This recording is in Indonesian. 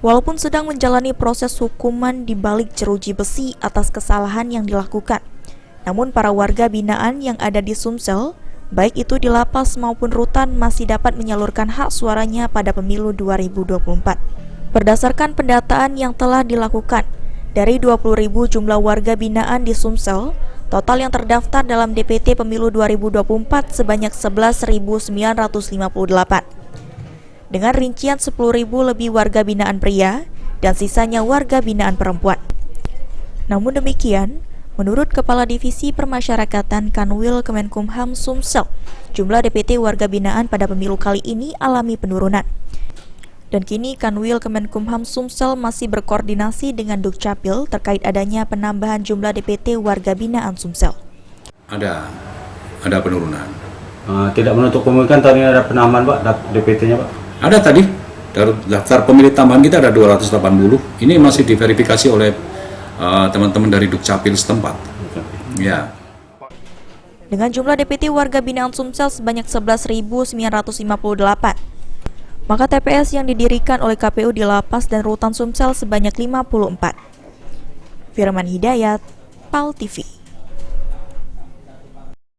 Walaupun sedang menjalani proses hukuman di balik jeruji besi atas kesalahan yang dilakukan, namun para warga binaan yang ada di Sumsel, baik itu di lapas maupun rutan, masih dapat menyalurkan hak suaranya pada pemilu 2024. Berdasarkan pendataan yang telah dilakukan, dari 20.000 jumlah warga binaan di Sumsel, total yang terdaftar dalam DPT pemilu 2024 sebanyak 11.958. Dengan rincian 10.000 lebih warga binaan pria dan sisanya warga binaan perempuan. Namun demikian, menurut Kepala Divisi Permasyarakatan Kanwil Kemenkumham Sumsel, jumlah DPT warga binaan pada pemilu kali ini alami penurunan. Dan kini Kanwil Kemenkumham Sumsel masih berkoordinasi dengan Dukcapil terkait adanya penambahan jumlah DPT warga binaan Sumsel. Ada penurunan. Tidak menutup kemungkinan tahun ini ada penambahan, Pak, DPT-nya, Pak? Ada tadi, daftar pemilih tambahan kita ada 280. Ini masih diverifikasi oleh teman-teman dari Dukcapil setempat. Ya. Dengan jumlah DPT warga binaan Sumsel sebanyak 11.958, maka TPS yang didirikan oleh KPU di lapas dan rutan Sumsel sebanyak 54. Firman Hidayat, PAL TV.